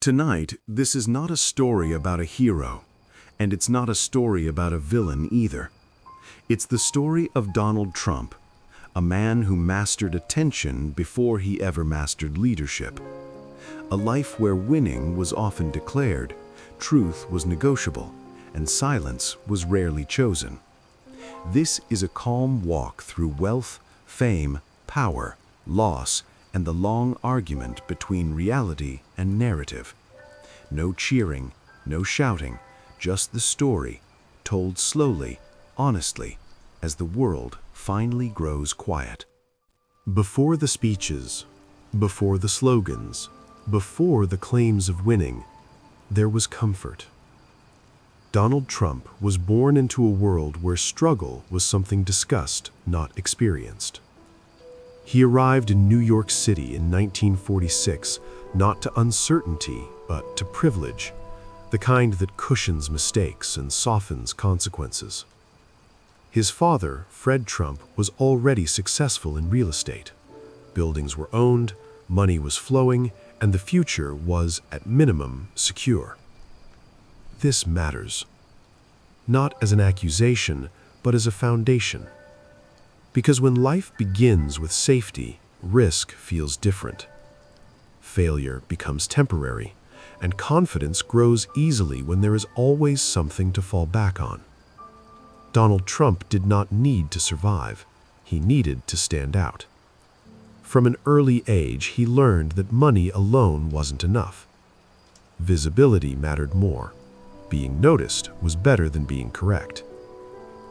Tonight, this is not a story about a hero, and it's not a story about a villain either. It's the story of Donald Trump, a man who mastered attention before he ever mastered leadership. A life where winning was often declared, truth was negotiable, and silence was rarely chosen. This is a calm walk through wealth, fame, power, loss, and the long argument between reality and narrative. No cheering, no shouting, just the story, told slowly, honestly, as the world finally grows quiet. Before the speeches, before the slogans, before the claims of winning, there was comfort. Donald Trump was born into a world where struggle was something discussed, not experienced. He arrived in New York City in 1946, not to uncertainty, but to privilege, the kind that cushions mistakes and softens consequences. His father, Fred Trump, was already successful in real estate. Buildings were owned, money was flowing, and the future was, at minimum, secure. This matters. Not as an accusation, but as a foundation. Because when life begins with safety, risk feels different. Failure becomes temporary, and confidence grows easily when there is always something to fall back on. Donald Trump did not need to survive. He needed to stand out. From an early age, he learned that money alone wasn't enough. Visibility mattered more. Being noticed was better than being correct.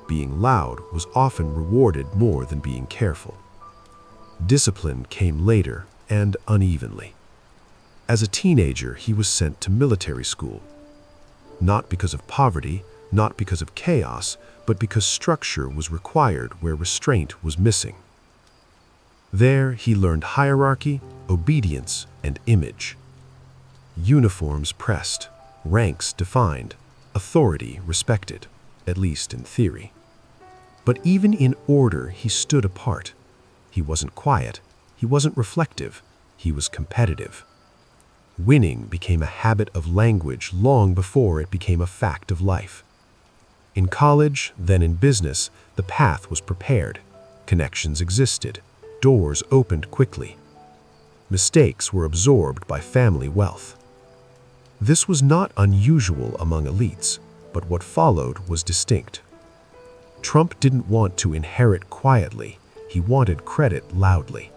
Being loud was often rewarded more than being careful. Discipline came later and unevenly. As a teenager, he was sent to military school. Not because of poverty, not because of chaos, but because structure was required where restraint was missing. There, he learned hierarchy, obedience, and image. Uniforms pressed, ranks defined, authority respected, at least in theory. But even in order, he stood apart. He wasn't quiet, he wasn't reflective, he was competitive. Winning became a habit of language long before it became a fact of life. In college, then in business, the path was prepared. Connections existed. Doors opened quickly. Mistakes were absorbed by family wealth. This was not unusual among elites, but what followed was distinct. Trump didn't want to inherit quietly, he wanted credit loudly.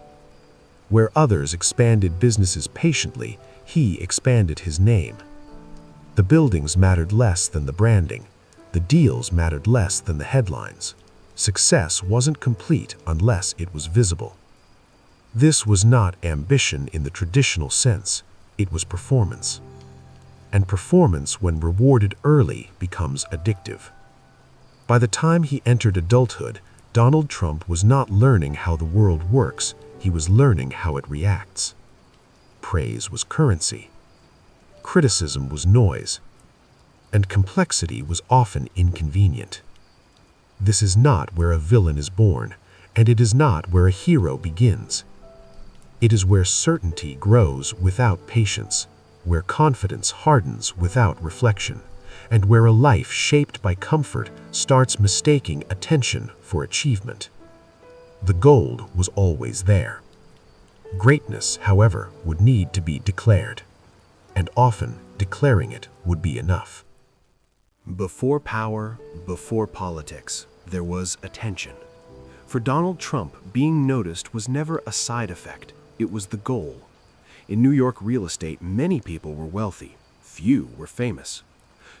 Where others expanded businesses patiently, he expanded his name. The buildings mattered less than the branding. The deals mattered less than the headlines. Success wasn't complete unless it was visible. This was not ambition in the traditional sense, it was performance. And performance, when rewarded early, becomes addictive. By the time he entered adulthood, Donald Trump was not learning how the world works, he was learning how it reacts. Praise was currency. Criticism was noise. And complexity was often inconvenient. This is not where a villain is born, and it is not where a hero begins. It is where certainty grows without patience, where confidence hardens without reflection, and where a life shaped by comfort starts mistaking attention for achievement. The gold was always there. Greatness, however, would need to be declared, and often declaring it would be enough. Before power, before politics, there was attention. For Donald Trump, being noticed was never a side effect, it was the goal. In New York real estate, many people were wealthy, few were famous.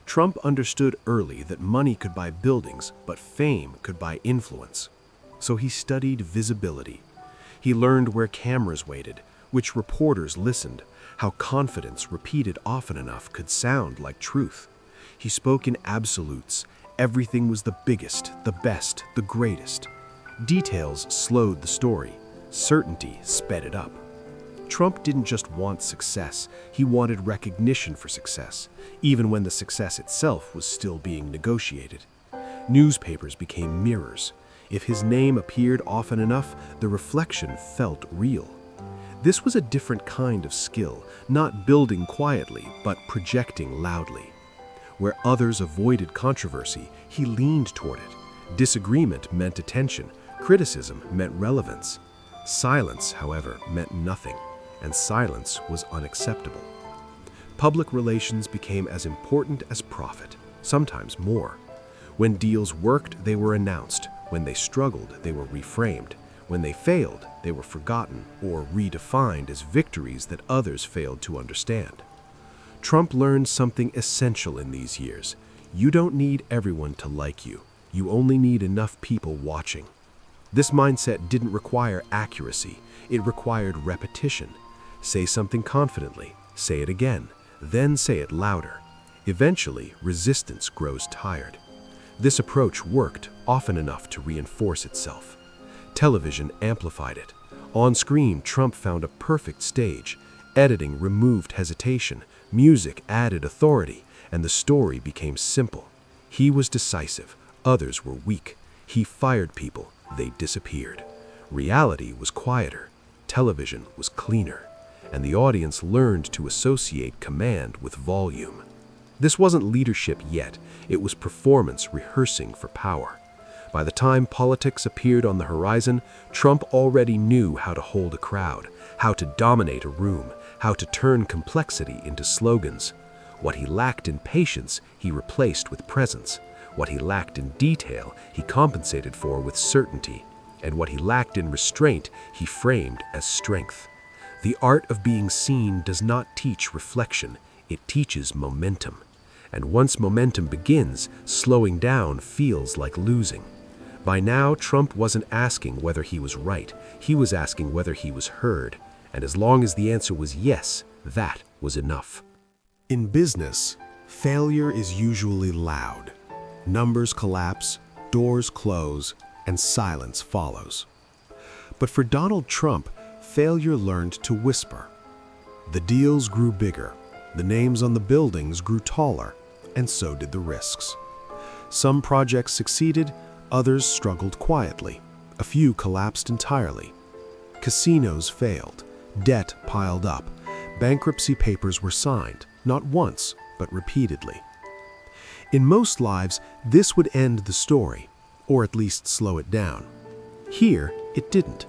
Trump understood early that money could buy buildings, but fame could buy influence. So he studied visibility. He learned where cameras waited, which reporters listened, how confidence repeated often enough could sound like truth. He spoke in absolutes. Everything was the biggest, the best, the greatest. Details slowed the story. Certainty sped it up. Trump didn't just want success, he wanted recognition for success, even when the success itself was still being negotiated. Newspapers became mirrors. If his name appeared often enough, the reflection felt real. This was a different kind of skill, not building quietly, but projecting loudly. Where others avoided controversy, he leaned toward it. Disagreement meant attention, criticism meant relevance. Silence, however, meant nothing, and silence was unacceptable. Public relations became as important as profit, sometimes more. When deals worked, they were announced. When they struggled, they were reframed. When they failed, they were forgotten or redefined as victories that others failed to understand. Trump learned something essential in these years. You don't need everyone to like you. You only need enough people watching. This mindset didn't require accuracy. It required repetition. Say something confidently, say it again, then say it louder. Eventually, resistance grows tired. This approach worked often enough to reinforce itself. Television amplified it. On screen, Trump found a perfect stage. Editing removed hesitation, music added authority, and the story became simple. He was decisive, others were weak. He fired people, they disappeared. Reality was quieter, television was cleaner, and the audience learned to associate command with volume. This wasn't leadership yet, it was performance rehearsing for power. By the time politics appeared on the horizon, Trump already knew how to hold a crowd, how to dominate a room, how to turn complexity into slogans. What he lacked in patience, he replaced with presence. What he lacked in detail, he compensated for with certainty. And what he lacked in restraint, he framed as strength. The art of being seen does not teach reflection, it teaches momentum. And once momentum begins, slowing down feels like losing. By now, Trump wasn't asking whether he was right, he was asking whether he was heard. And as long as the answer was yes, that was enough. In business, failure is usually loud. Numbers collapse, doors close, and silence follows. But for Donald Trump, failure learned to whisper. The deals grew bigger, the names on the buildings grew taller, and so did the risks. Some projects succeeded, others struggled quietly. A few collapsed entirely. Casinos failed, debt piled up, bankruptcy papers were signed, not once, but repeatedly. In most lives, this would end the story, or at least slow it down. Here, it didn't,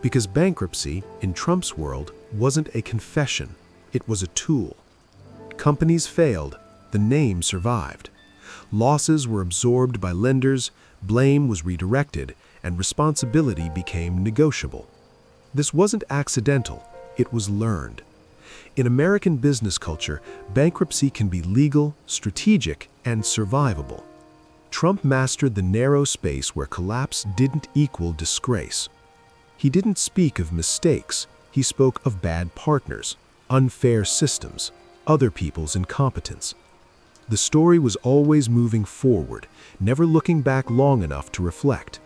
because bankruptcy, in Trump's world, wasn't a confession, it was a tool. Companies failed, the name survived. Losses were absorbed by lenders, blame was redirected, and responsibility became negotiable. This wasn't accidental, it was learned. In American business culture, bankruptcy can be legal, strategic, and survivable. Trump mastered the narrow space where collapse didn't equal disgrace. He didn't speak of mistakes, he spoke of bad partners, unfair systems, other people's incompetence. The story was always moving forward, never looking back long enough to reflect.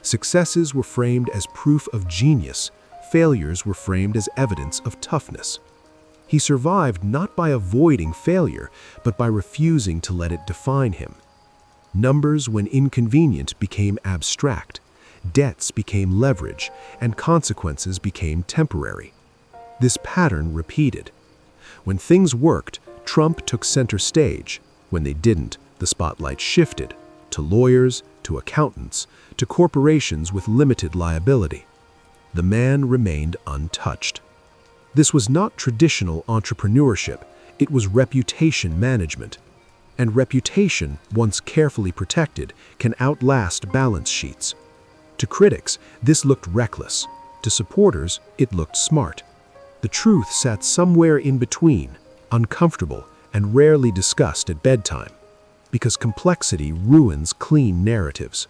Successes were framed as proof of genius, failures were framed as evidence of toughness. He survived not by avoiding failure, but by refusing to let it define him. Numbers, when inconvenient, became abstract. Debts became leverage, and consequences became temporary. This pattern repeated. When things worked, Trump took center stage. When they didn't, the spotlight shifted to lawyers, to accountants, to corporations with limited liability. The man remained untouched. This was not traditional entrepreneurship, it was reputation management. And reputation, once carefully protected, can outlast balance sheets. To critics, this looked reckless. To supporters, it looked smart. The truth sat somewhere in between, uncomfortable and rarely discussed at bedtime, because complexity ruins clean narratives.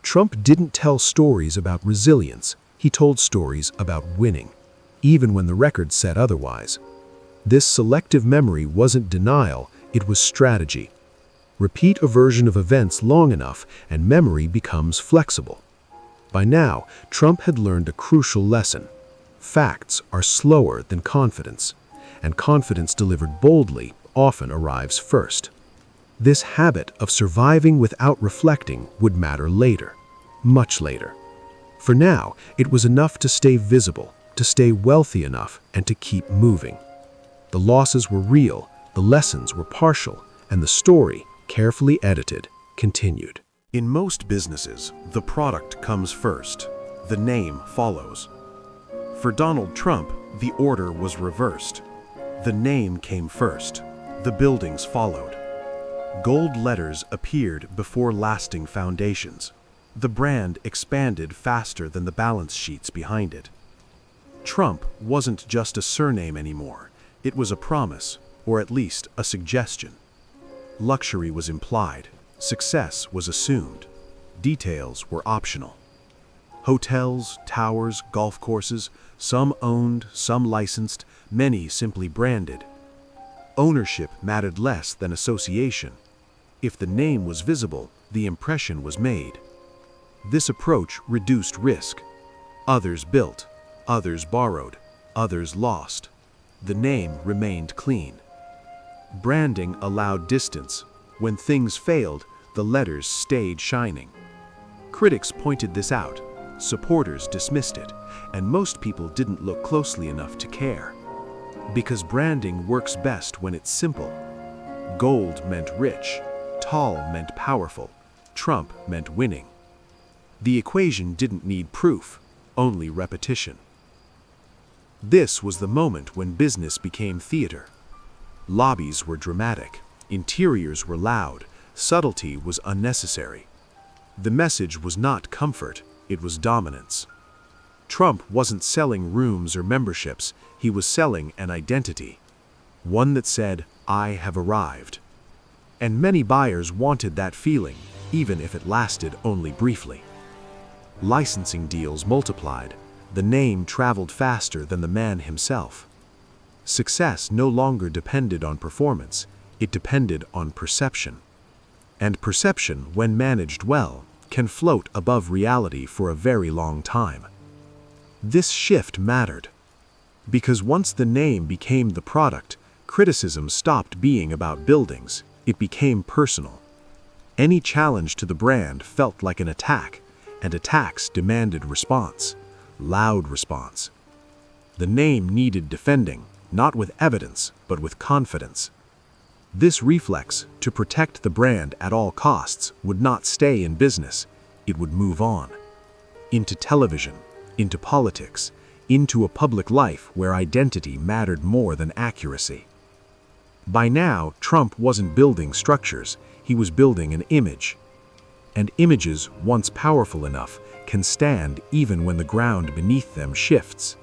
Trump didn't tell stories about resilience, he told stories about winning, even when the record said otherwise. This selective memory wasn't denial, it was strategy. Repeat a version of events long enough and memory becomes flexible. By now, Trump had learned a crucial lesson. Facts are slower than confidence, and confidence delivered boldly often arrives first. This habit of surviving without reflecting would matter later, much later. For now, it was enough to stay visible, to stay wealthy enough and to keep moving. The losses were real, the lessons were partial, and the story, carefully edited, continued. In most businesses, the product comes first. The name follows. For Donald Trump, the order was reversed. The name came first. The buildings followed. Gold letters appeared before lasting foundations. The brand expanded faster than the balance sheets behind it. Trump wasn't just a surname anymore. It was a promise, or at least a suggestion. Luxury was implied. Success was assumed. Details were optional. Hotels, towers, golf courses, some owned, some licensed, many simply branded. Ownership mattered less than association. If the name was visible, the impression was made. This approach reduced risk. Others built, others borrowed, others lost. The name remained clean. Branding allowed distance. When things failed, the letters stayed shining. Critics pointed this out. Supporters dismissed it, and most people didn't look closely enough to care. Because branding works best when it's simple. Gold meant rich, tall meant powerful, Trump meant winning. The equation didn't need proof, only repetition. This was the moment when business became theater. Lobbies were dramatic, interiors were loud, subtlety was unnecessary. The message was not comfort, it was dominance. Trump wasn't selling rooms or memberships, he was selling an identity. One that said, "I have arrived." And many buyers wanted that feeling, even if it lasted only briefly. Licensing deals multiplied. The name traveled faster than the man himself. Success no longer depended on performance, it depended on perception. And perception, when managed well, can float above reality for a very long time. This shift mattered. Because once the name became the product, criticism stopped being about buildings, it became personal. Any challenge to the brand felt like an attack, and attacks demanded response, loud response. The name needed defending, not with evidence, but with confidence. This reflex, to protect the brand at all costs, would not stay in business, it would move on. Into television, into politics, into a public life where identity mattered more than accuracy. By now, Trump wasn't building structures, he was building an image. And images, once powerful enough, can stand even when the ground beneath them shifts.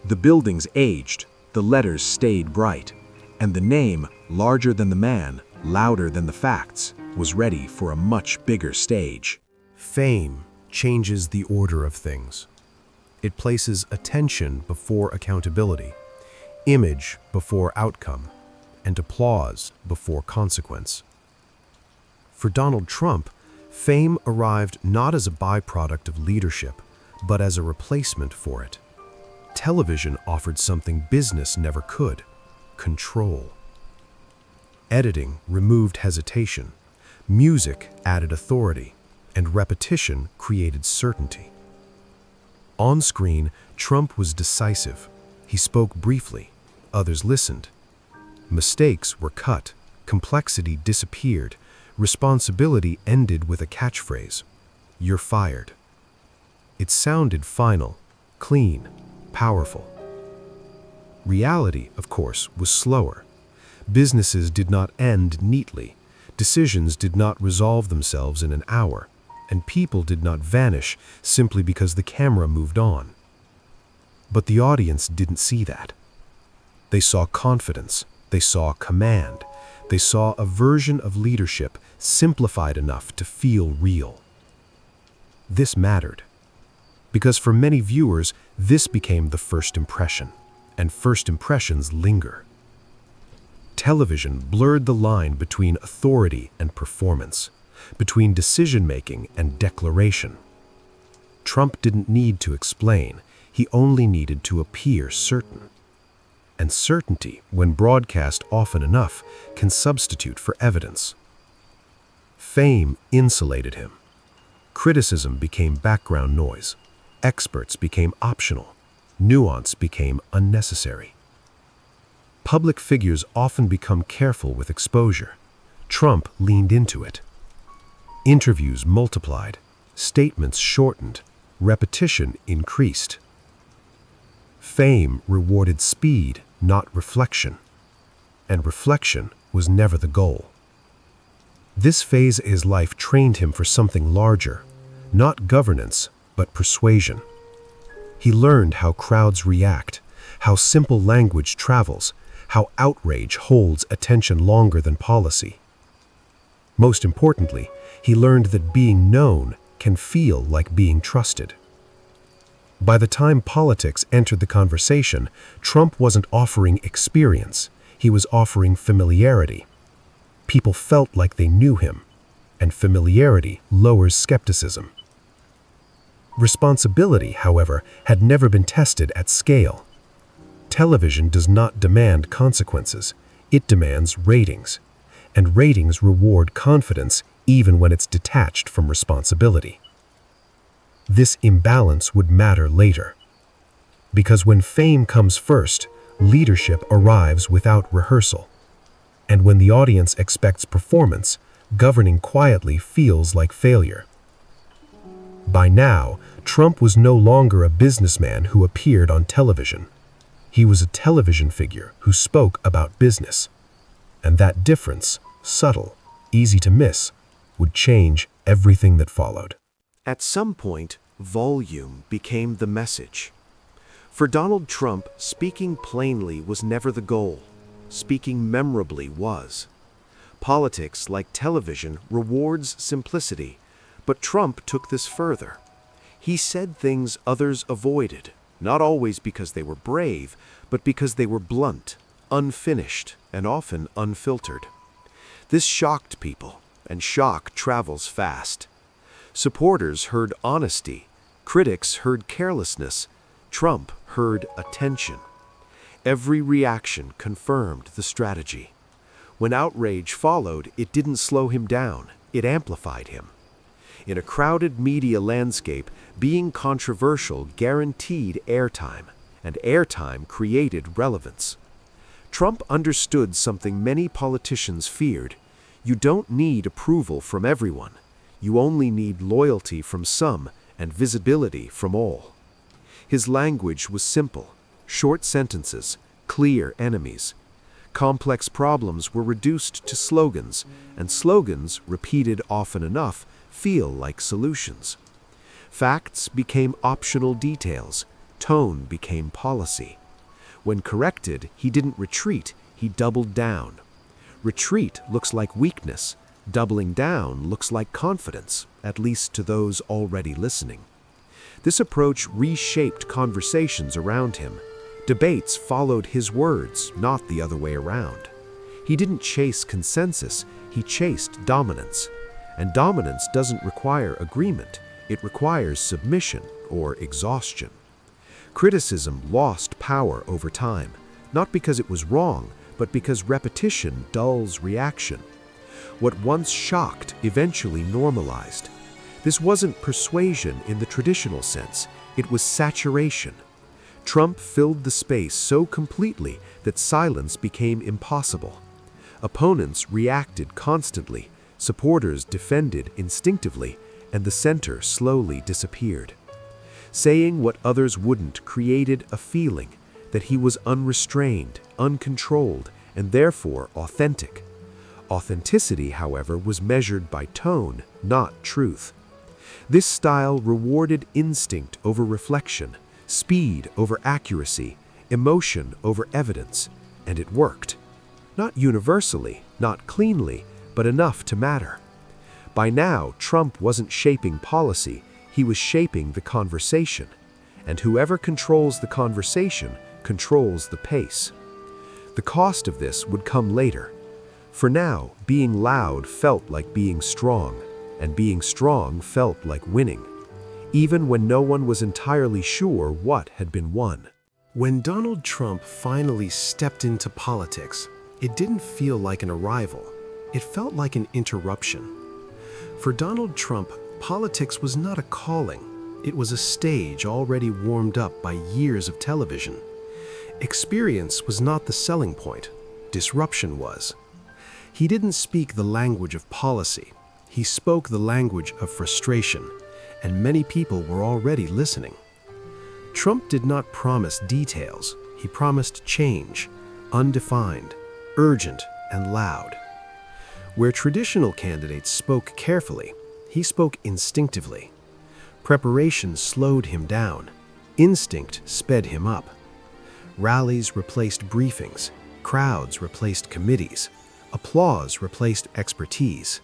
The buildings aged, the letters stayed bright, and the name, larger than the man, louder than the facts, was ready for a much bigger stage. Fame changes the order of things. It places attention before accountability, image before outcome, and applause before consequence. For Donald Trump, fame arrived not as a byproduct of leadership, but as a replacement for it. Television offered something business never could: control. Editing removed hesitation, music added authority, and repetition created certainty. On screen, Trump was decisive. He spoke briefly, others listened. Mistakes were cut, complexity disappeared, responsibility ended with a catchphrase: "You're fired." It sounded final, clean, powerful. Reality, of course, was slower. Businesses did not end neatly, decisions did not resolve themselves in an hour, and people did not vanish simply because the camera moved on. But the audience didn't see that. They saw confidence, they saw command, they saw a version of leadership simplified enough to feel real. This mattered, because for many viewers, this became the first impression, and first impressions linger. Television blurred the line between authority and performance, between decision-making and declaration. Trump didn't need to explain, he only needed to appear certain. And certainty, when broadcast often enough, can substitute for evidence. Fame insulated him. Criticism became background noise. Experts became optional. nuance became unnecessary. Public figures often become careful with exposure. Trump leaned into it. Interviews multiplied, statements shortened, repetition increased. Fame rewarded speed, not reflection, and reflection was never the goal. This phase of his life trained him for something larger, not governance, but persuasion. He learned how crowds react, how simple language travels, how outrage holds attention longer than policy. Most importantly, he learned that being known can feel like being trusted. By the time politics entered the conversation, Trump wasn't offering experience, he was offering familiarity. People felt like they knew him, and familiarity lowers skepticism. Responsibility, however, had never been tested at scale. Television does not demand consequences, it demands ratings, and ratings reward confidence even when it's detached from responsibility. This imbalance would matter later. Because when fame comes first, leadership arrives without rehearsal. And when the audience expects performance, governing quietly feels like failure. By now, Trump was no longer a businessman who appeared on television. He was a television figure who spoke about business. And that difference, subtle, easy to miss, would change everything that followed. At some point, volume became the message. For Donald Trump, speaking plainly was never the goal. Speaking memorably was. Politics, like television, rewards simplicity, but Trump took this further. He said things others avoided, not always because they were brave, but because they were blunt, unfinished, and often unfiltered. This shocked people, and shock travels fast. Supporters heard honesty, critics heard carelessness, Trump heard attention. Every reaction confirmed the strategy. When outrage followed, it didn't slow him down, it amplified him. In a crowded media landscape, being controversial guaranteed airtime, and airtime created relevance. Trump understood something many politicians feared. You don't need approval from everyone. You only need loyalty from some and visibility from all. His language was simple, short sentences, clear enemies. Complex problems were reduced to slogans, and slogans, repeated often enough, feel like solutions. Facts became optional details, tone became policy. When corrected, he didn't retreat, he doubled down. Retreat looks like weakness, doubling down looks like confidence, at least to those already listening. This approach reshaped conversations around him. Debates followed his words, not the other way around. He didn't chase consensus, he chased dominance. And dominance doesn't require agreement, it requires submission or exhaustion. Criticism lost power over time, not because it was wrong, but because repetition dulls reaction. What once shocked eventually normalized. This wasn't persuasion in the traditional sense, it was saturation. Trump filled the space so completely that silence became impossible. Opponents reacted constantly, supporters defended instinctively, and the center slowly disappeared. Saying what others wouldn't created a feeling that he was unrestrained, uncontrolled, and therefore authentic. Authenticity, however, was measured by tone, not truth. This style rewarded instinct over reflection, speed over accuracy, emotion over evidence, and it worked. Not universally, not cleanly, but enough to matter. By now, Trump wasn't shaping policy, he was shaping the conversation. And whoever controls the conversation controls the pace. The cost of this would come later. For now, being loud felt like being strong, and being strong felt like winning, even when no one was entirely sure what had been won. When Donald Trump finally stepped into politics, it didn't feel like an arrival. It felt like an interruption. For Donald Trump, politics was not a calling, It was a stage already warmed up by years of television. Experience was not the selling point. Disruption was. He didn't speak the language of policy. He spoke the language of frustration, and many people were already listening. Trump did not promise details. He promised change, undefined, urgent, and loud. Where traditional candidates spoke carefully, he spoke instinctively. Preparation slowed him down. Instinct sped him up. Rallies replaced briefings. Crowds replaced committees. Applause replaced expertise.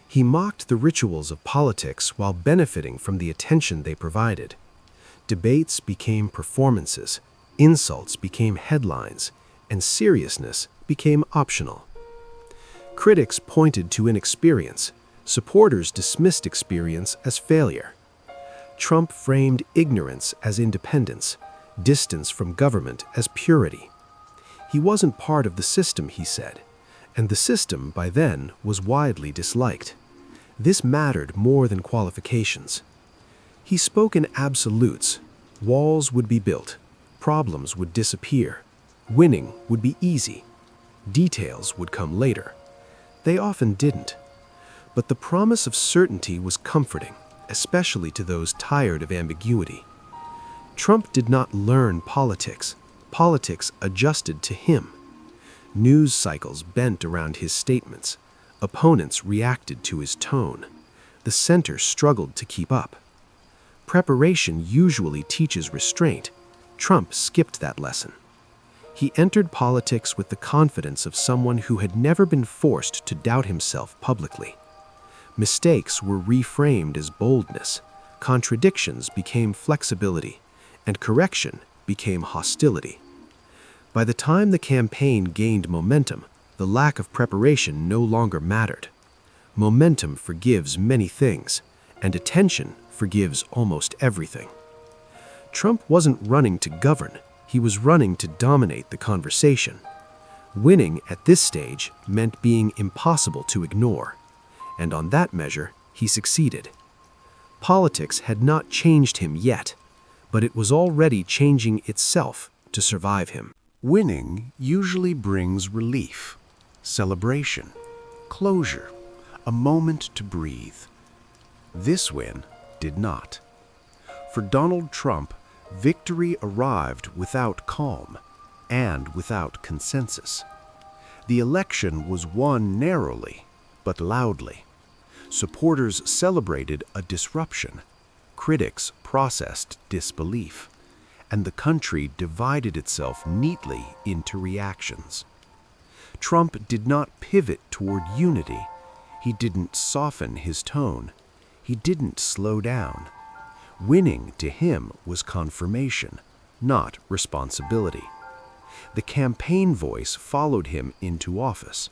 He mocked the rituals of politics while benefiting from the attention they provided. Debates became performances, insults became headlines, and seriousness became optional. Critics pointed to inexperience. Supporters dismissed experience as failure. Trump framed ignorance as independence, distance from government as purity. He wasn't part of the system, he said, and the system, by then, was widely disliked. This mattered more than qualifications. He spoke in absolutes. Walls would be built. Problems would disappear. Winning would be easy. Details would come later. They often didn't. But the promise of certainty was comforting, especially to those tired of ambiguity. Trump did not learn politics. Politics adjusted to him. News cycles bent around his statements. Opponents reacted to his tone. The center struggled to keep up. Preparation usually teaches restraint. Trump skipped that lesson. He entered politics with the confidence of someone who had never been forced to doubt himself publicly. Mistakes were reframed as boldness, contradictions became flexibility, and correction became hostility. By the time the campaign gained momentum, the lack of preparation no longer mattered. Momentum forgives many things, and attention forgives almost everything. Trump wasn't running to govern, he was running to dominate the conversation. Winning at this stage meant being impossible to ignore, and on that measure, he succeeded. Politics had not changed him yet, but it was already changing itself to survive him. Winning usually brings relief, celebration, closure, a moment to breathe. This win did not. For Donald Trump, victory arrived without calm and without consensus. The election was won narrowly, but loudly. Supporters celebrated a disruption. Critics processed disbelief. And the country divided itself neatly into reactions. Trump did not pivot toward unity. He didn't soften his tone. He didn't slow down. Winning to him was confirmation, not responsibility. The campaign voice followed him into office.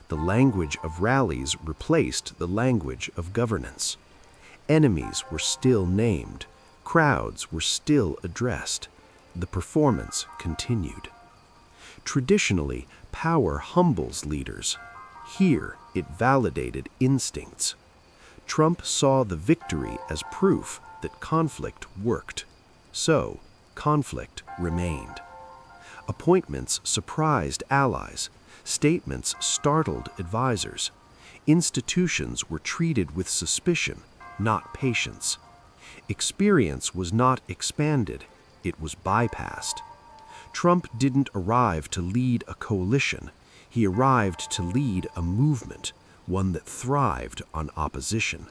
The language of rallies replaced the language of governance. Enemies were still named. Crowds were still addressed. The performance continued. Traditionally, power humbles leaders. Here, it validated instincts. Trump saw the victory as proof that conflict worked. So, conflict remained. Appointments surprised allies. Statements startled advisors. Institutions were treated with suspicion, not patience. Experience was not expanded, it was bypassed. Trump didn't arrive to lead a coalition. He arrived to lead a movement, one that thrived on opposition.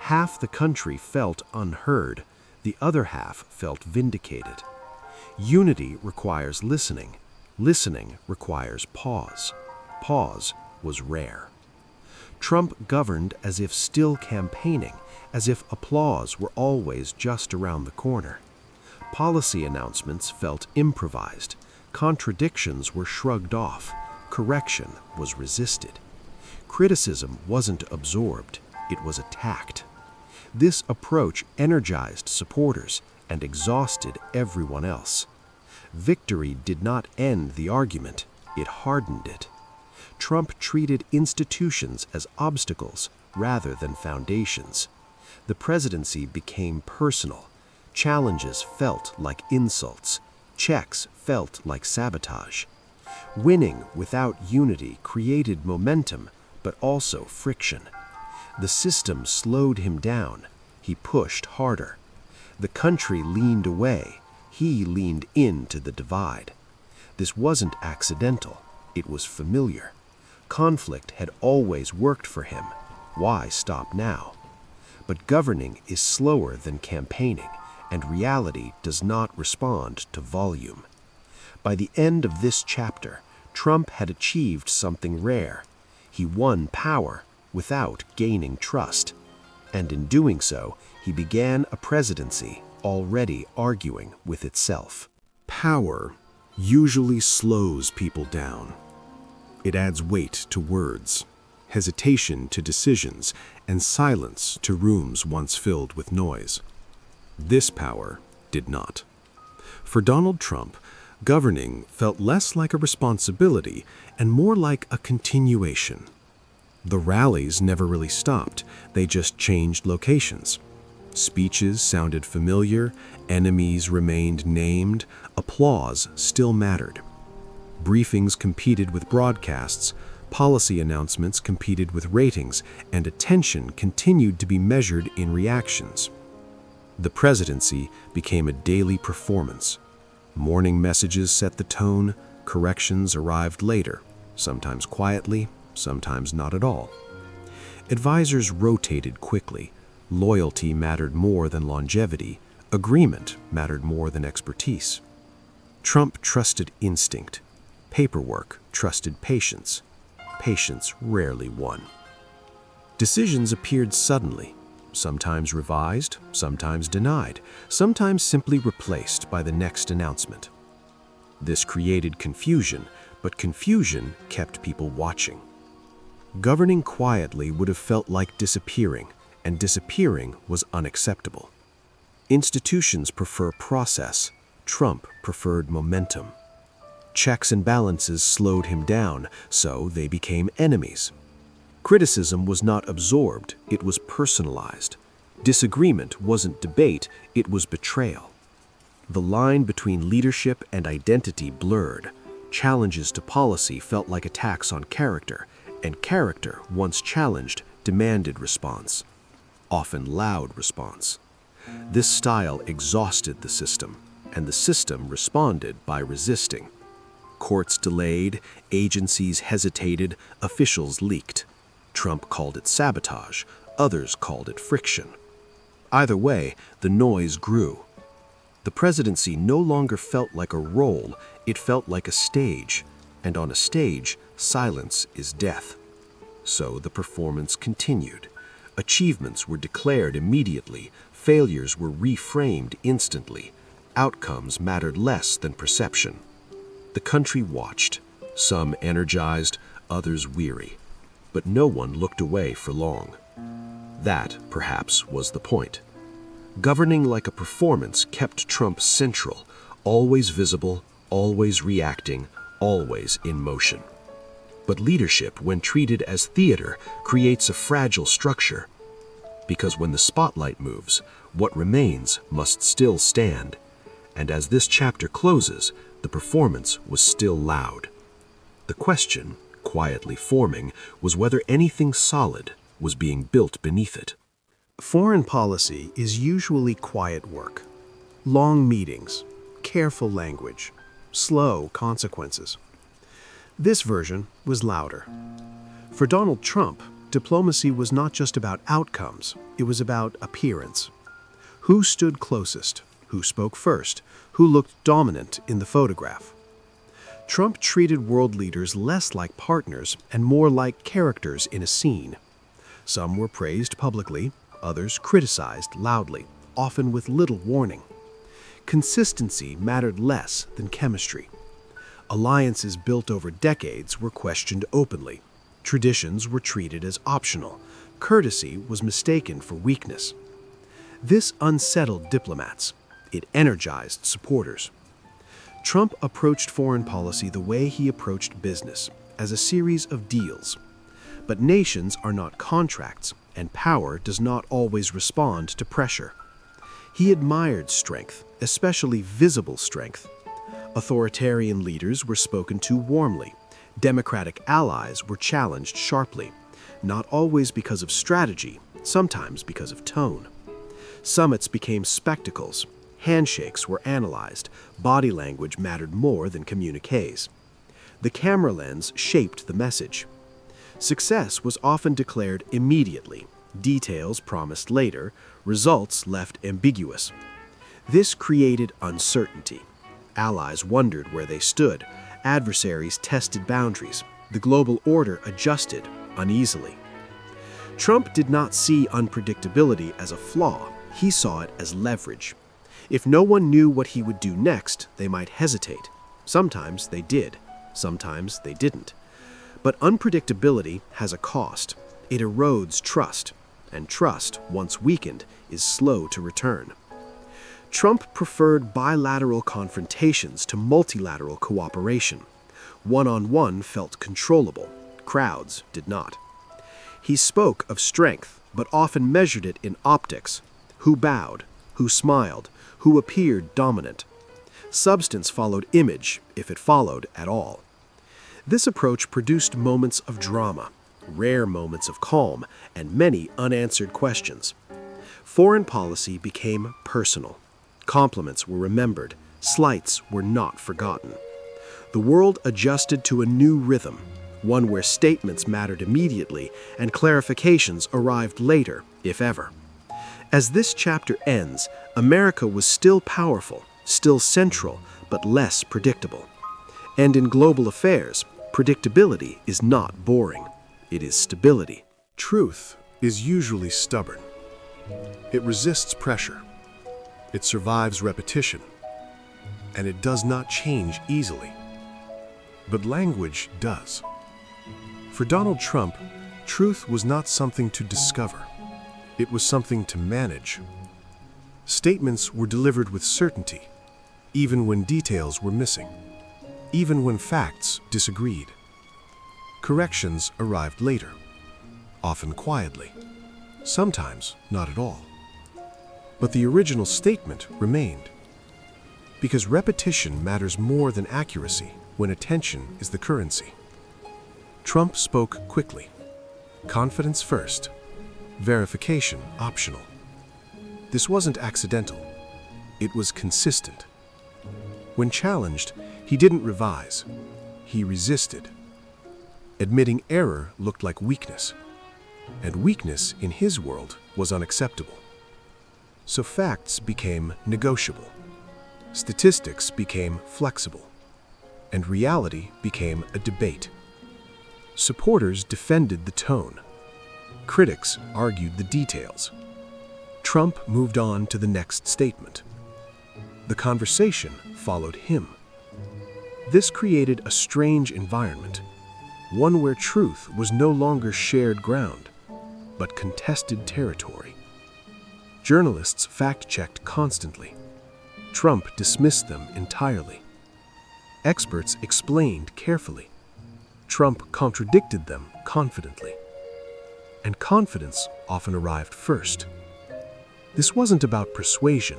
Half the country felt unheard, the other half felt vindicated. Unity requires listening. Listening requires pause. Pause was rare. Trump governed as if still campaigning, as if applause were always just around the corner. Policy announcements felt improvised. Contradictions were shrugged off. Correction was resisted. Criticism wasn't absorbed, it was attacked. This approach energized supporters and exhausted everyone else. Victory did not end the argument, it hardened it. Trump treated institutions as obstacles rather than foundations. The presidency became personal. Challenges felt like insults. Checks felt like sabotage. Winning without unity created momentum, but also friction. The system slowed him down. He pushed harder. The country leaned away. He leaned into the divide. This wasn't accidental. It was familiar. Conflict had always worked for him. Why stop now? But governing is slower than campaigning, and reality does not respond to volume. By the end of this chapter, Trump had achieved something rare. He won power without gaining trust. And in doing so, he began a presidency already arguing with itself. Power usually slows people down. It adds weight to words, hesitation to decisions, and silence to rooms once filled with noise. This power did not. For Donald Trump, governing felt less like a responsibility and more like a continuation. The rallies never really stopped, they just changed locations. Speeches sounded familiar, enemies remained named, applause still mattered. Briefings competed with broadcasts, policy announcements competed with ratings, and attention continued to be measured in reactions. The presidency became a daily performance. Morning messages set the tone, corrections arrived later, sometimes quietly, sometimes not at all. Advisors rotated quickly. Loyalty mattered more than longevity. Agreement mattered more than expertise. Trump trusted instinct. Paperwork trusted patience. Patience rarely won. Decisions appeared suddenly, sometimes revised, sometimes denied, sometimes simply replaced by the next announcement. This created confusion, but confusion kept people watching. Governing quietly would have felt like disappearing, and disappearing was unacceptable. Institutions prefer process. Trump preferred momentum. Checks and balances slowed him down, so they became enemies. Criticism was not absorbed, it was personalized. Disagreement wasn't debate, it was betrayal. The line between leadership and identity blurred. Challenges to policy felt like attacks on character, and character, once challenged, demanded response. Often loud response. This style exhausted the system, and the system responded by resisting. Courts delayed, agencies hesitated, officials leaked. Trump called it sabotage, others called it friction. Either way, the noise grew. The presidency no longer felt like a role, it felt like a stage, and on a stage, silence is death. So the performance continued. Achievements were declared immediately, failures were reframed instantly. Outcomes mattered less than perception. The country watched, some energized, others weary. But no one looked away for long. That, perhaps, was the point. Governing like a performance kept Trump central, always visible, always reacting, always in motion. But leadership, when treated as theater, creates a fragile structure. Because when the spotlight moves, what remains must still stand. And as this chapter closes, the performance was still loud. The question, quietly forming, was whether anything solid was being built beneath it. Foreign policy is usually quiet work. Long meetings, careful language, slow consequences. This version was louder. For Donald Trump, diplomacy was not just about outcomes, it was about appearance. Who stood closest? Who spoke first? Who looked dominant in the photograph? Trump treated world leaders less like partners and more like characters in a scene. Some were praised publicly, others criticized loudly, often with little warning. Consistency mattered less than chemistry. Alliances built over decades were questioned openly. Traditions were treated as optional. Courtesy was mistaken for weakness. This unsettled diplomats. It energized supporters. Trump approached foreign policy the way he approached business, as a series of deals. But nations are not contracts, and power does not always respond to pressure. He admired strength, especially visible strength. Authoritarian leaders were spoken to warmly. Democratic allies were challenged sharply, not always because of strategy, sometimes because of tone. Summits became spectacles. Handshakes were analyzed. Body language mattered more than communiques. The camera lens shaped the message. Success was often declared immediately, details promised later, results left ambiguous. This created uncertainty. Allies wondered where they stood. Adversaries tested boundaries. The global order adjusted uneasily. Trump did not see unpredictability as a flaw. He saw it as leverage. If no one knew what he would do next, they might hesitate. Sometimes they did. Sometimes they didn't. But unpredictability has a cost. It erodes trust, and trust, once weakened, is slow to return. Trump preferred bilateral confrontations to multilateral cooperation. One-on-one felt controllable. Crowds did not. He spoke of strength, but often measured it in optics. Who bowed? Who smiled? Who appeared dominant? Substance followed image, if it followed at all. This approach produced moments of drama, rare moments of calm, and many unanswered questions. Foreign policy became personal. Compliments were remembered. Slights were not forgotten. The world adjusted to a new rhythm, one where statements mattered immediately and clarifications arrived later, if ever. As this chapter ends, America was still powerful, still central, but less predictable. And in global affairs, predictability is not boring. It is stability. Truth is usually stubborn. It resists pressure. It survives repetition. And it does not change easily. But language does. For Donald Trump, truth was not something to discover. It was something to manage. Statements were delivered with certainty, even when details were missing, even when facts disagreed. Corrections arrived later, often quietly, sometimes not at all. But the original statement remained, because repetition matters more than accuracy when attention is the currency. Trump spoke quickly, confidence first, verification optional. This wasn't accidental. It was consistent. When challenged, he didn't revise. He resisted. Admitting error looked like weakness, and weakness in his world was unacceptable. So facts became negotiable. Statistics became flexible, and reality became a debate. Supporters defended the tone. Critics argued the details. Trump moved on to the next statement. The conversation followed him. This created a strange environment, one where truth was no longer shared ground, but contested territory. Journalists fact-checked constantly. Trump dismissed them entirely. Experts explained carefully. Trump contradicted them confidently. And confidence often arrived first. This wasn't about persuasion.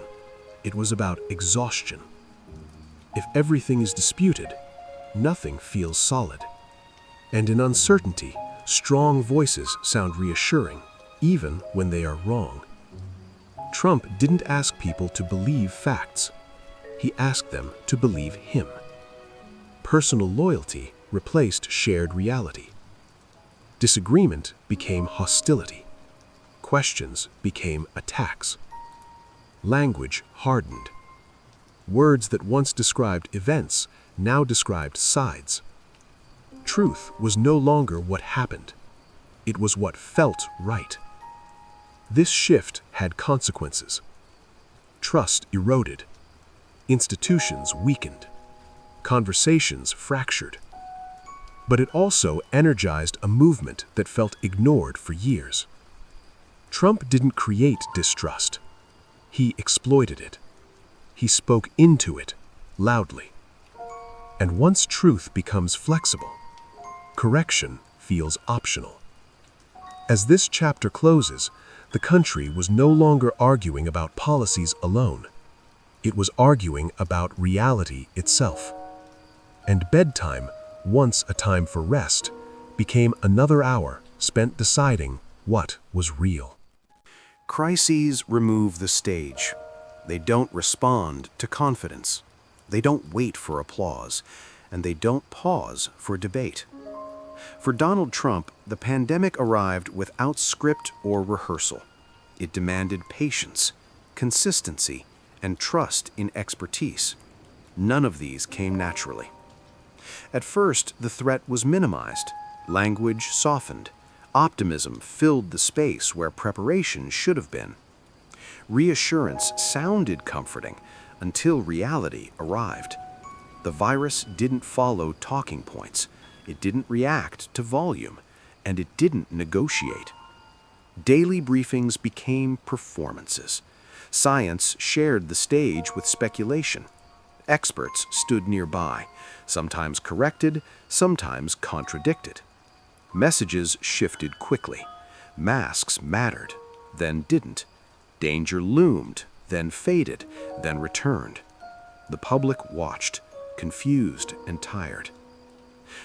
It was about exhaustion. If everything is disputed, nothing feels solid. And in uncertainty, strong voices sound reassuring, even when they are wrong. Trump didn't ask people to believe facts. He asked them to believe him. Personal loyalty replaced shared reality. Disagreement became hostility. Questions became attacks. Language hardened. Words that once described events now described sides. Truth was no longer what happened. It was what felt right. This shift had consequences. Trust eroded. Institutions weakened. Conversations fractured. But it also energized a movement that felt ignored for years. Trump didn't create distrust. He exploited it. He spoke into it, loudly. And once truth becomes flexible, correction feels optional. As this chapter closes, the country was no longer arguing about policies alone. It was arguing about reality itself. And bedtime, once a time for rest, became another hour spent deciding what was real. Crises remove the stage. They don't respond to confidence. They don't wait for applause, and they don't pause for debate. For Donald Trump, the pandemic arrived without script or rehearsal. It demanded patience, consistency, and trust in expertise. None of these came naturally. At first, the threat was minimized. Language softened. Optimism filled the space where preparation should have been. Reassurance sounded comforting until reality arrived. The virus didn't follow talking points. It didn't react to volume, and it didn't negotiate. Daily briefings became performances. Science shared the stage with speculation. Experts stood nearby, sometimes corrected, sometimes contradicted. Messages shifted quickly. Masks mattered, then didn't. Danger loomed, then faded, then returned. The public watched, confused and tired.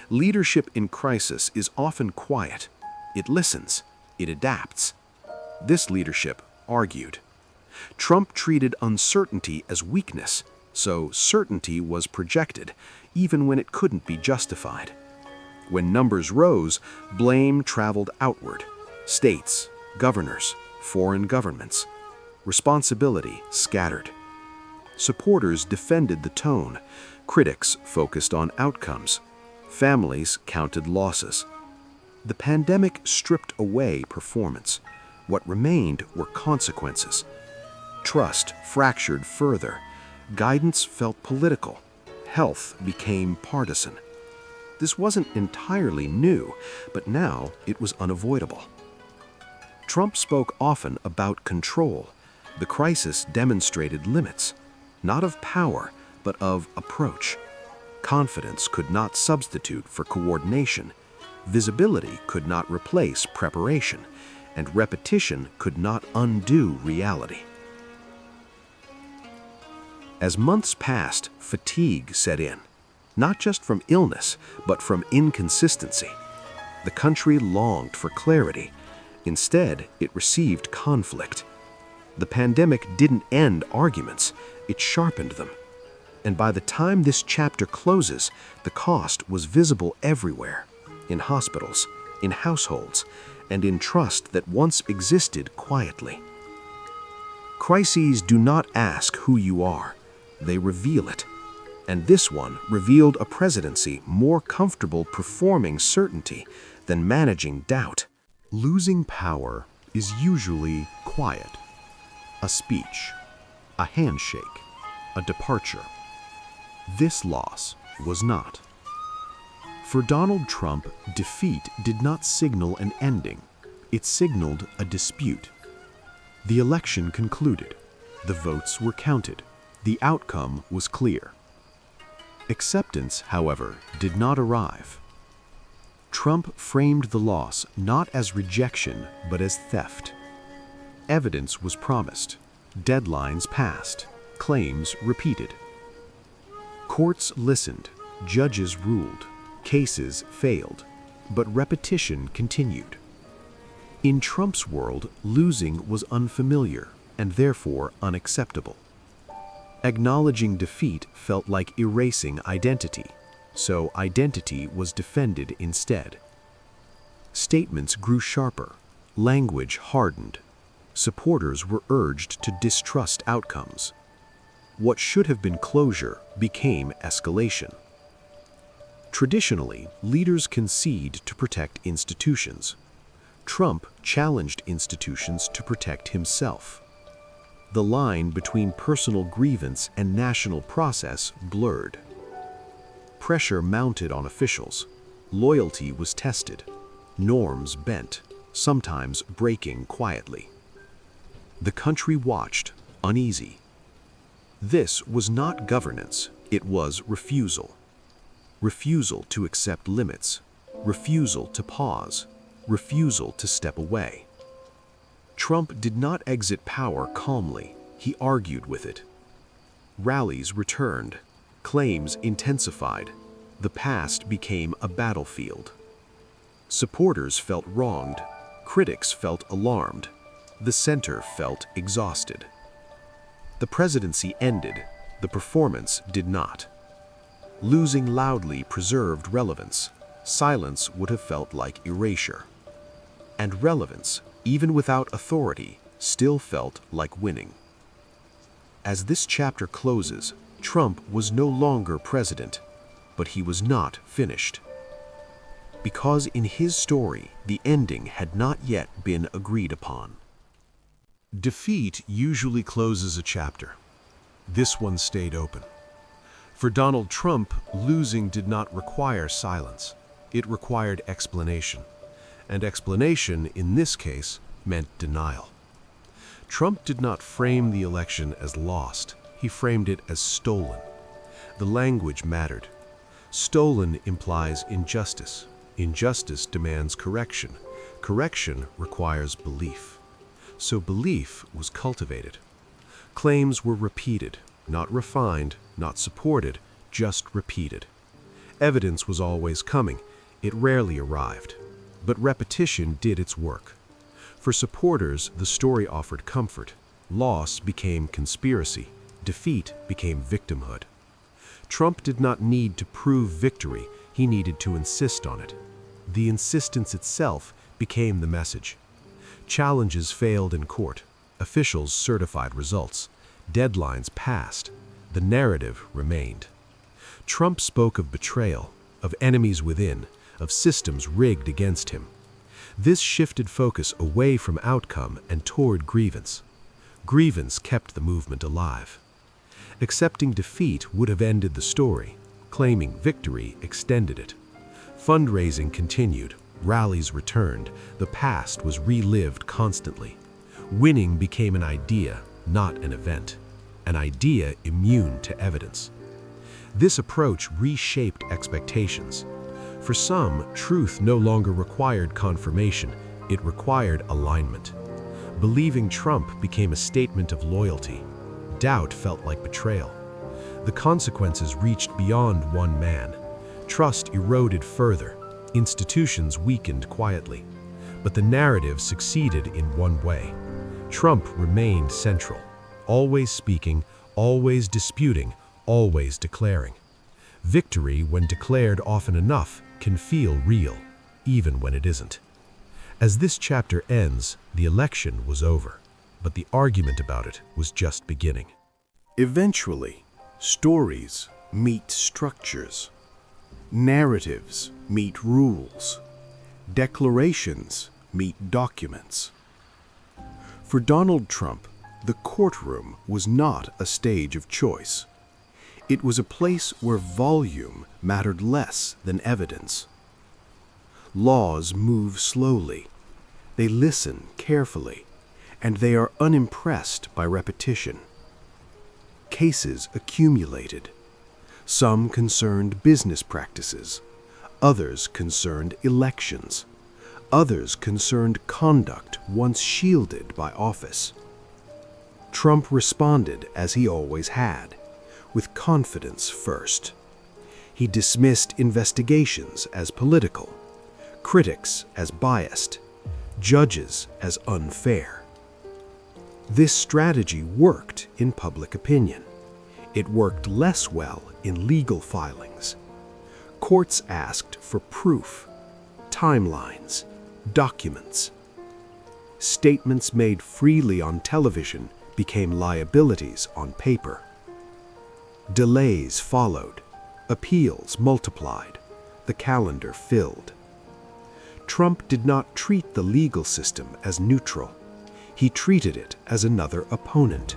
Leadership in crisis is often quiet. It listens. It adapts. This leadership argued. Trump treated uncertainty as weakness, so certainty was projected, even when it couldn't be justified. When numbers rose, blame traveled outward. States, governors, foreign governments. Responsibility scattered. Supporters defended the tone. Critics focused on outcomes. Families counted losses. The pandemic stripped away performance. What remained were consequences. Trust fractured further. Guidance felt political. Health became partisan. This wasn't entirely new, but now it was unavoidable. Trump spoke often about control. The crisis demonstrated limits, not of power, but of approach. Confidence could not substitute for coordination. Visibility could not replace preparation, and repetition could not undo reality. As months passed, fatigue set in, not just from illness, but from inconsistency. The country longed for clarity. Instead, it received conflict. The pandemic didn't end arguments, it sharpened them. And by the time this chapter closes, the cost was visible everywhere, in hospitals, in households, and in trust that once existed quietly. Crises do not ask who you are, they reveal it. And this one revealed a presidency more comfortable performing certainty than managing doubt. Losing power is usually quiet. A speech, a handshake, a departure. This loss was not. For Donald Trump, defeat did not signal an ending. It signaled a dispute. The election concluded. The votes were counted. The outcome was clear. Acceptance, however, did not arrive. Trump framed the loss not as rejection, but as theft. Evidence was promised. Deadlines passed. Claims repeated. Courts listened. Judges ruled. Cases failed. But repetition continued. In Trump's world, losing was unfamiliar and therefore unacceptable. Acknowledging defeat felt like erasing identity, so identity was defended instead. Statements grew sharper, language hardened. Supporters were urged to distrust outcomes. What should have been closure became escalation. Traditionally, leaders concede to protect institutions. Trump challenged institutions to protect himself. The line between personal grievance and national process blurred. Pressure mounted on officials. Loyalty was tested. Norms bent, sometimes breaking quietly. The country watched, uneasy. This was not governance, it was refusal. Refusal to accept limits. Refusal to pause. refusal to step away. Trump did not exit power calmly, he argued with it. Rallies returned, claims intensified, the past became a battlefield. Supporters felt wronged, critics felt alarmed, the center felt exhausted. The presidency ended, the performance did not. Losing loudly preserved relevance. Silence would have felt like erasure. And relevance, even without authority, still felt like winning. As this chapter closes, Trump was no longer president, but he was not finished. Because in his story, the ending had not yet been agreed upon. Defeat usually closes a chapter. This one stayed open. For Donald Trump, losing did not require silence. It required explanation. And explanation, in this case, meant denial. Trump did not frame the election as lost. He framed it as stolen. The language mattered. Stolen implies injustice. Injustice demands correction. Correction requires belief. So belief was cultivated. Claims were repeated, not refined, not supported, just repeated. Evidence was always coming. It rarely arrived. But repetition did its work. For supporters, the story offered comfort. Loss became conspiracy. Defeat became victimhood. Trump did not need to prove victory. He needed to insist on it. The insistence itself became the message. Challenges failed in court. Officials certified results. Deadlines passed. The narrative remained. Trump spoke of betrayal, of enemies within, of systems rigged against him. This shifted focus away from outcome and toward grievance. Grievance kept the movement alive. Accepting defeat would have ended the story. Claiming victory extended it. Fundraising continued. Rallies returned. The past was relived constantly. Winning became an idea, not an event. An idea immune to evidence. This approach reshaped expectations. For some, truth no longer required confirmation, it required alignment. Believing Trump became a statement of loyalty. Doubt felt like betrayal. The consequences reached beyond one man. Trust eroded further. Institutions weakened quietly. But the narrative succeeded in one way. Trump remained central, always speaking, always disputing, always declaring. Victory, when declared often enough, can feel real, even when it isn't. As this chapter ends, the election was over, but the argument about it was just beginning. Eventually, stories meet structures. Narratives meet rules. Declarations meet documents. For Donald Trump, the courtroom was not a stage of choice. It was a place where volume mattered less than evidence. Laws move slowly. They listen carefully, and they are unimpressed by repetition. Cases accumulated. Some concerned business practices. Others concerned elections. Others concerned conduct once shielded by office. Trump responded as he always had, with confidence first. He dismissed investigations as political, critics as biased, judges as unfair. This strategy worked in public opinion. It worked less well in legal filings. Courts asked for proof, timelines, documents. Statements made freely on television became liabilities on paper. Delays followed. Appeals multiplied. The calendar filled. Trump did not treat the legal system as neutral. He treated it as another opponent.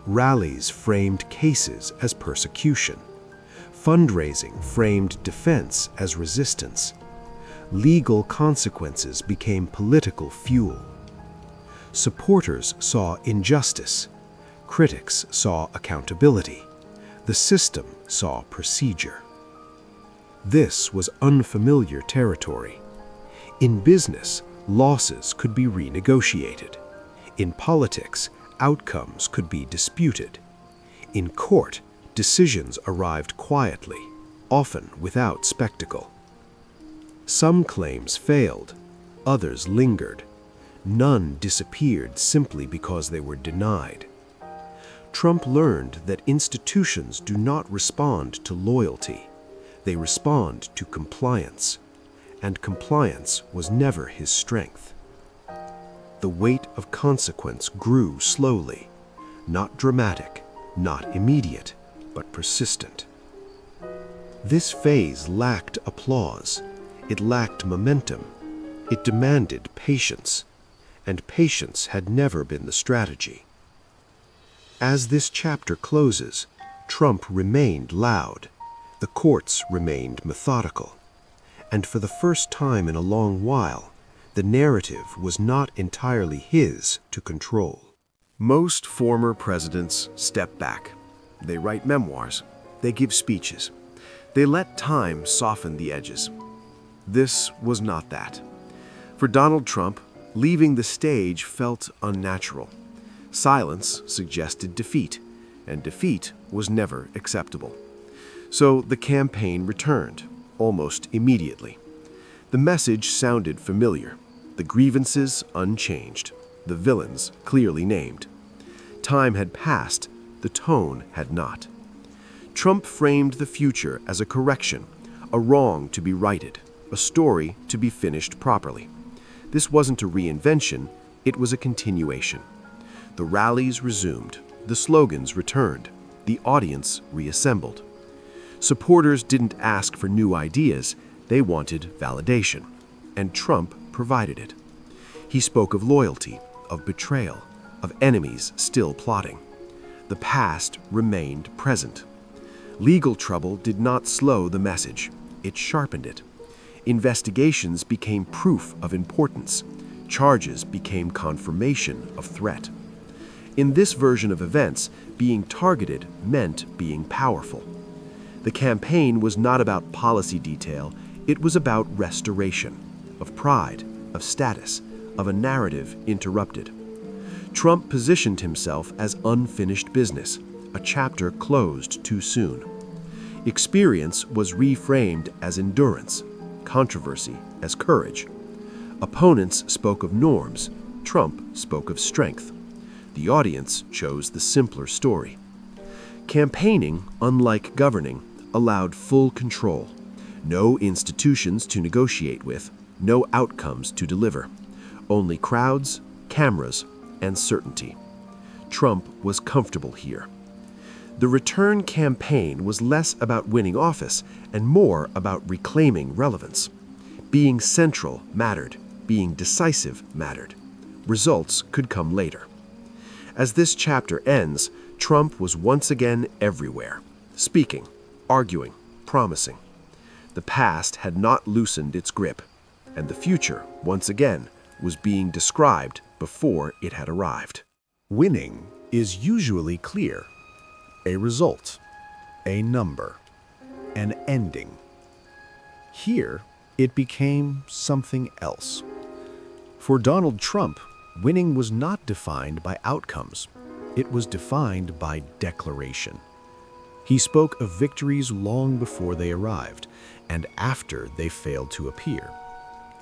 Rallies framed cases as persecution. Fundraising framed defense as resistance. Legal consequences became political fuel. Supporters saw injustice. Critics saw accountability. The system saw procedure. This was unfamiliar territory. In business, losses could be renegotiated. In politics, outcomes could be disputed. In court, decisions arrived quietly, often without spectacle. Some claims failed, others lingered. None disappeared simply because they were denied. Trump learned that institutions do not respond to loyalty. They respond to compliance, and compliance was never his strength. The weight of consequence grew slowly, not dramatic, not immediate, but persistent. This phase lacked applause. It lacked momentum. It demanded patience, and patience had never been the strategy. As this chapter closes, Trump remained loud. The courts remained methodical. And for the first time in a long while, the narrative was not entirely his to control. Most former presidents step back. They write memoirs. They give speeches. They let time soften the edges. This was not that. For Donald Trump, leaving the stage felt unnatural. Silence suggested defeat, and defeat was never acceptable. So the campaign returned, almost immediately. The message sounded familiar, the grievances unchanged, the villains clearly named. Time had passed, the tone had not. Trump framed the future as a correction, a wrong to be righted, a story to be finished properly. This wasn't a reinvention, it was a continuation. The rallies resumed, the slogans returned, the audience reassembled. Supporters didn't ask for new ideas, they wanted validation, and Trump provided it. He spoke of loyalty, of betrayal, of enemies still plotting. The past remained present. Legal trouble did not slow the message, it sharpened it. Investigations became proof of importance. Charges became confirmation of threat. In this version of events, being targeted meant being powerful. The campaign was not about policy detail, it was about restoration, of pride, of status, of a narrative interrupted. Trump positioned himself as unfinished business, a chapter closed too soon. Experience was reframed as endurance, controversy as courage. Opponents spoke of norms, Trump spoke of strength. The audience chose the simpler story. Campaigning, unlike governing, allowed full control. No institutions to negotiate with, no outcomes to deliver. Only crowds, cameras, and certainty. Trump was comfortable here. The return campaign was less about winning office and more about reclaiming relevance. Being central mattered. Being decisive mattered. Results could come later. As this chapter ends, Trump was once again everywhere, speaking, arguing, promising. The past had not loosened its grip, and the future, once again, was being described before it had arrived. Winning is usually clear. A result, a number, an ending. Here, it became something else. For Donald Trump, winning was not defined by outcomes. It was defined by declaration. He spoke of victories long before they arrived and after they failed to appear.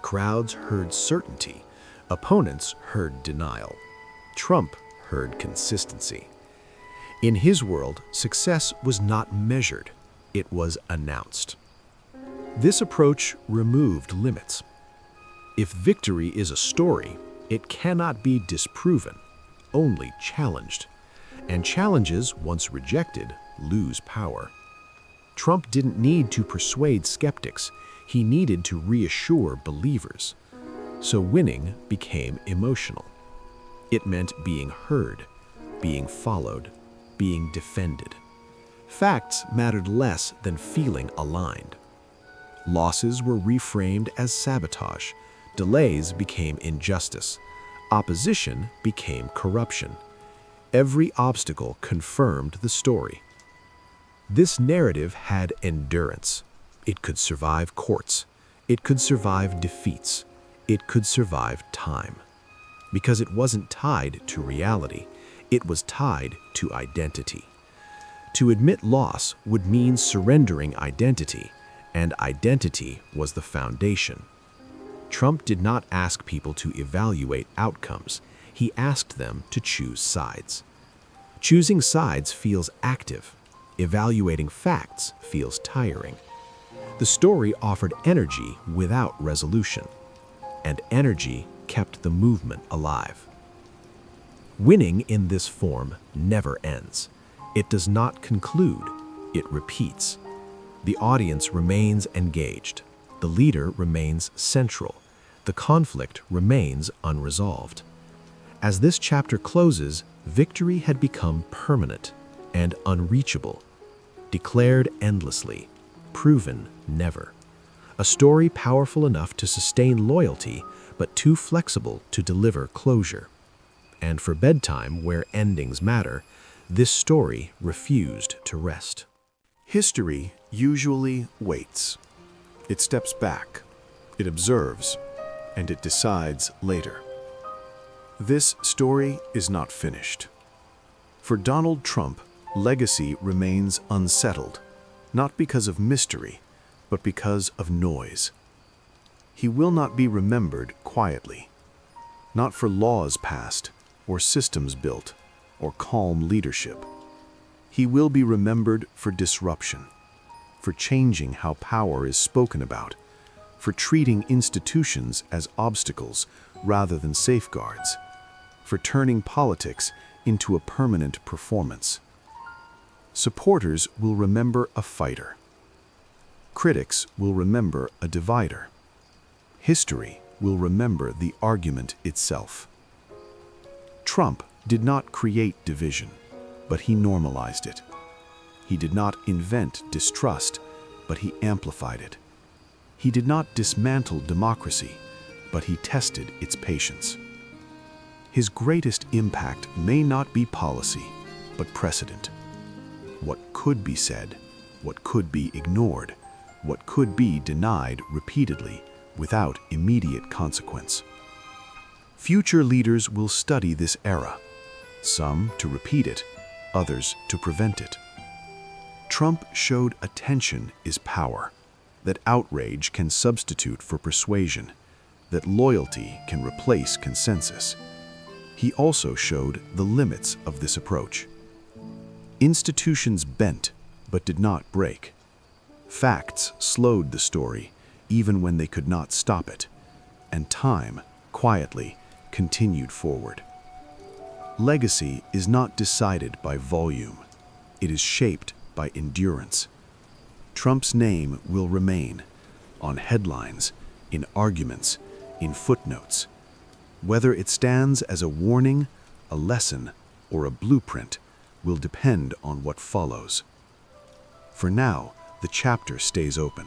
Crowds heard certainty. Opponents heard denial. Trump heard consistency. In his world, success was not measured. It was announced. This approach removed limits. If victory is a story, it cannot be disproven, only challenged. And challenges, once rejected, lose power. Trump didn't need to persuade skeptics. He needed to reassure believers. So winning became emotional. It meant being heard, being followed, being defended. Facts mattered less than feeling aligned. Losses were reframed as sabotage. Delays became injustice. Opposition became corruption. Every obstacle confirmed the story. This narrative had endurance. It could survive courts. It could survive defeats. it could survive time. Because it wasn't tied to reality, it was tied to identity. To admit loss would mean surrendering identity, and identity was the foundation. Trump did not ask people to evaluate outcomes. He asked them to choose sides. Choosing sides feels active. Evaluating facts feels tiring. The story offered energy without resolution, and energy kept the movement alive. Winning in this form never ends. It does not conclude, it repeats. The audience remains engaged. The leader remains central. The conflict remains unresolved. As this chapter closes, victory had become permanent and unreachable, declared endlessly, proven never. A story powerful enough to sustain loyalty, but too flexible to deliver closure. And for Bedtime, where endings matter, this story refused to rest. History usually waits. It steps back, it observes, and it decides later. This story is not finished. For Donald Trump, legacy remains unsettled, not because of mystery, but because of noise. He will not be remembered quietly, not for laws passed, or systems built, or calm leadership. He will be remembered for disruption, for changing how power is spoken about, for treating institutions as obstacles rather than safeguards, for turning politics into a permanent performance. Supporters will remember a fighter. Critics will remember a divider. History will remember the argument itself. Trump did not create division, but he normalized it. He did not invent distrust, but he amplified it. He did not dismantle democracy, but he tested its patience. His greatest impact may not be policy, but precedent. What could be said, what could be ignored, what could be denied repeatedly without immediate consequence. Future leaders will study this era, some to repeat it, others to prevent it. Trump showed attention is power, that outrage can substitute for persuasion, that loyalty can replace consensus. He also showed the limits of this approach. Institutions bent, but did not break. Facts slowed the story, even when they could not stop it, and time, quietly, continued forward. Legacy is not decided by volume. It is shaped by endurance. Trump's name will remain on headlines, in arguments, in footnotes. Whether it stands as a warning, a lesson, or a blueprint will depend on what follows. For now, the chapter stays open.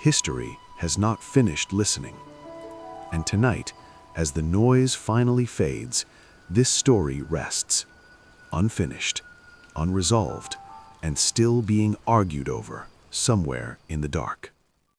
History has not finished listening. And tonight, as the noise finally fades, this story rests, unfinished, unresolved, and still being argued over somewhere in the dark.